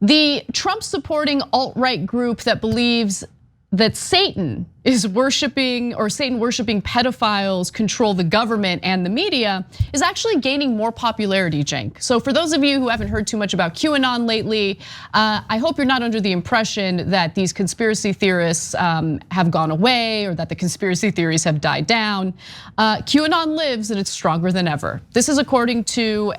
The Trump supporting alt-right group that believes that Satan is worshiping, or Satan worshiping pedophiles control the government and the media, is actually gaining more popularity, Cenk. So for those of you who haven't heard too much about QAnon lately, I hope you're not under the impression that these conspiracy theorists have gone away or that the conspiracy theories have died down. QAnon lives and it's stronger than ever. This is according to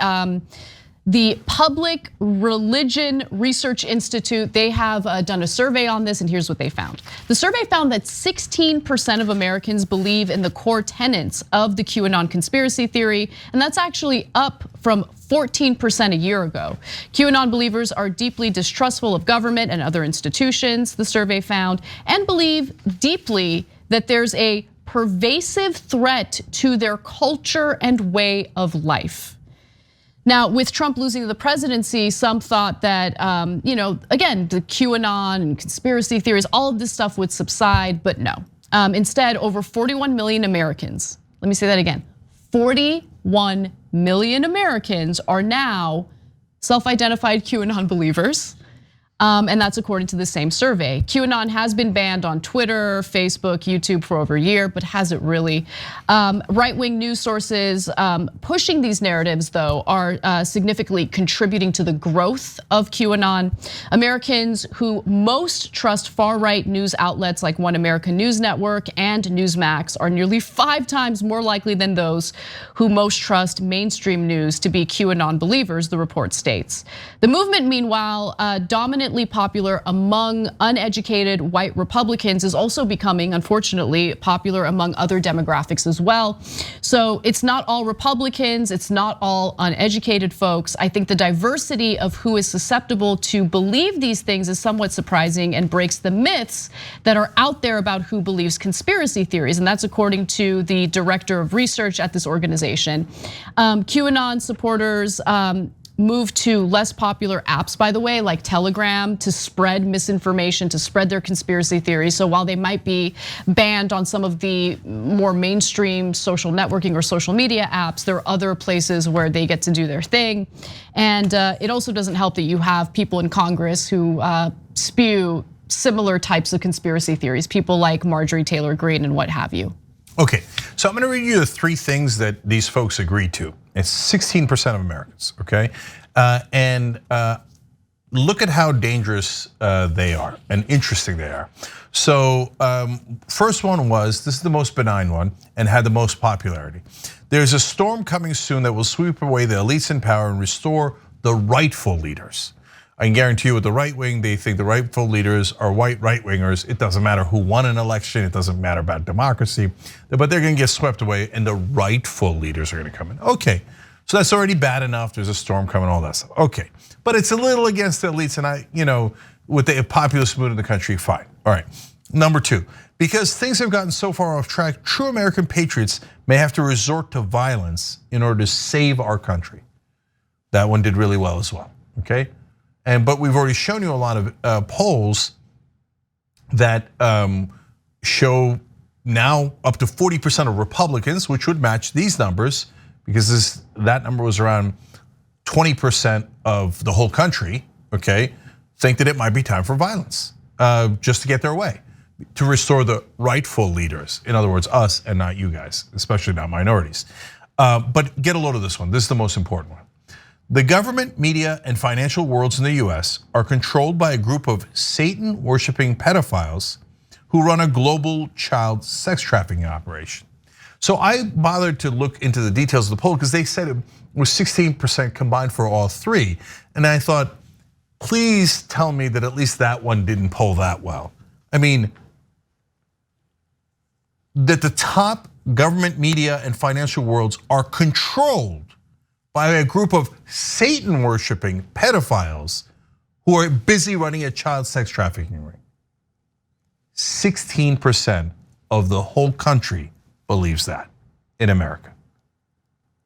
the Public Religion Research Institute. They have done a survey on this, and here's what they found. The survey found that 16% of Americans believe in the core tenets of the QAnon conspiracy theory, and that's actually up from 14% a year ago. QAnon believers are deeply distrustful of government and other institutions, the survey found, and believe deeply that there's a pervasive threat to their culture and way of life. Now, with Trump losing the presidency, some thought that, again, the QAnon and conspiracy theories, all of this stuff would subside, but no. Instead, over 41 million Americans, let me say that again, 41 million Americans are now self-identified QAnon believers. And that's according to the same survey. QAnon has been banned on Twitter, Facebook, YouTube for over a year, but hasn't really. Right-wing news sources pushing these narratives, though, are significantly contributing to the growth of QAnon. Americans who most trust far-right news outlets like One American News Network and Newsmax are nearly 5 times more likely than those who most trust mainstream news to be QAnon believers, the report states. The movement, meanwhile, dominantly popular among uneducated white Republicans, is also becoming, unfortunately, popular among other demographics as well. So it's not all Republicans, it's not all uneducated folks. I think the diversity of who is susceptible to believe these things is somewhat surprising and breaks the myths that are out there about who believes conspiracy theories. And that's according to the director of research at this organization. QAnon supporters moved to less popular apps, by the way, like Telegram, to spread misinformation, to spread their conspiracy theories. So while they might be banned on some of the more mainstream social networking or social media apps, there are other places where they get to do their thing. And it also doesn't help that you have people in Congress who spew similar types of conspiracy theories, people like Marjorie Taylor Greene and what have you. Okay, so I'm gonna read you the 3 things that these folks agreed to. It's 16% of Americans, okay? And look at how dangerous they are and interesting they are. So first one was, this is the most benign one and had the most popularity. There's a storm coming soon that will sweep away the elites in power and restore the rightful leaders. I can guarantee you with the right wing, they think the rightful leaders are white right-wingers. It doesn't matter who won an election, it doesn't matter about democracy, but they're gonna get swept away and the rightful leaders are gonna come in. Okay, so that's already bad enough, there's a storm coming, all that stuff. Okay, but it's a little against the elites and with the populist mood in the country, fine. All right, number 2, because things have gotten so far off track, true American patriots may have to resort to violence in order to save our country. That one did really well as well, okay? But we've already shown you a lot of polls that show now up to 40% of Republicans, which would match these numbers, because that number was around 20% of the whole country, okay, think that it might be time for violence, just to get their way, to restore the rightful leaders. In other words, us and not you guys, especially not minorities. But get a load of this one, this is the most important one. The government, media, and financial worlds in the US are controlled by a group of Satan-worshiping pedophiles who run a global child sex trafficking operation. So I bothered to look into the details of the poll because they said it was 16% combined for all 3. And I thought, please tell me that at least that one didn't poll that well. I mean, that the top government, media, and financial worlds are controlled by a group of Satan-worshiping pedophiles who are busy running a child sex trafficking ring. 16% of the whole country believes that in America.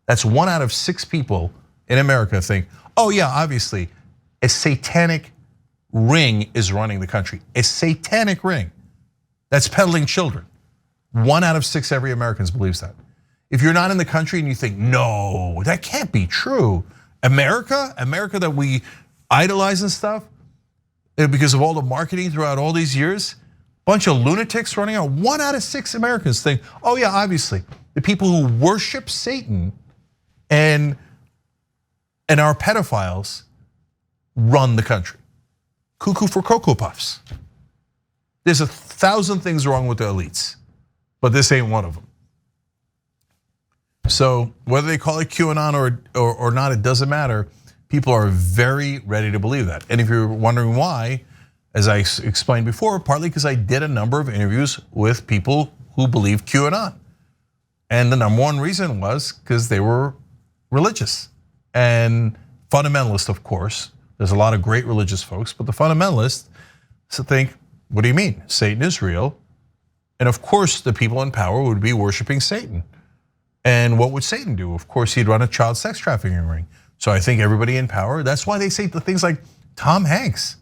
That's 1 out of 6 people in America think, oh yeah, obviously, a satanic ring is running the country. A satanic ring that's peddling children. 1 out of 6 every American believes that. If you're not in the country and you think, no, that can't be true. America that we idolize and stuff, because of all the marketing throughout all these years. Bunch of lunatics running out. 1 out of 6 Americans think, oh yeah, obviously, the people who worship Satan and are pedophiles run the country. Cuckoo for Cocoa Puffs. There's 1,000 things wrong with the elites, but this ain't one of them. So whether they call it QAnon or not, it doesn't matter. People are very ready to believe that. And if you're wondering why, as I explained before, partly because I did a number of interviews with people who believe QAnon. And the number one reason was because they were religious and fundamentalist, of course. There's a lot of great religious folks, but the fundamentalists think, what do you mean? Satan is real. And of course, the people in power would be worshiping Satan. And what would Satan do? Of course, he'd run a child sex trafficking ring. So I think everybody in power, that's why they say the things like Tom Hanks.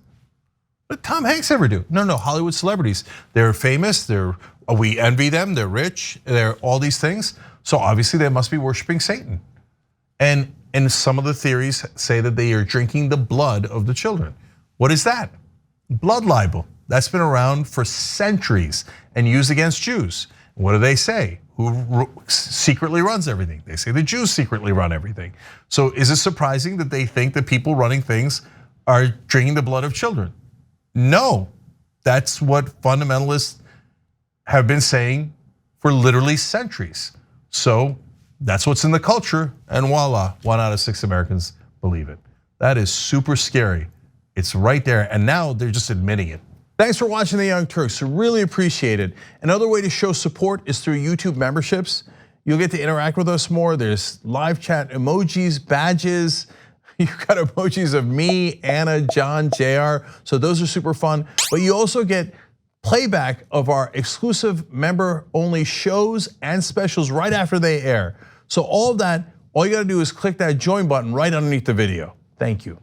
What did Tom Hanks ever do? No, Hollywood celebrities. They're famous, we envy them, they're rich, they're all these things. So obviously they must be worshiping Satan. And some of the theories say that they are drinking the blood of the children. What is that? Blood libel. That's been around for centuries and used against Jews. What do they say? Who secretly runs everything? They say the Jews secretly run everything. So is it surprising that they think that people running things are drinking the blood of children? No, that's what fundamentalists have been saying for literally centuries. So that's what's in the culture, and voila, 1 out of 6 Americans believe it. That is super scary. It's right there, and now they're just admitting it. Thanks for watching The Young Turks, really appreciate it. Another way to show support is through YouTube memberships. You'll get to interact with us more. There's live chat emojis, badges. You've got emojis of me, Anna, John, JR, so those are super fun. But you also get playback of our exclusive member-only shows and specials right after they air. So all of that, all you gotta do is click that join button right underneath the video. Thank you.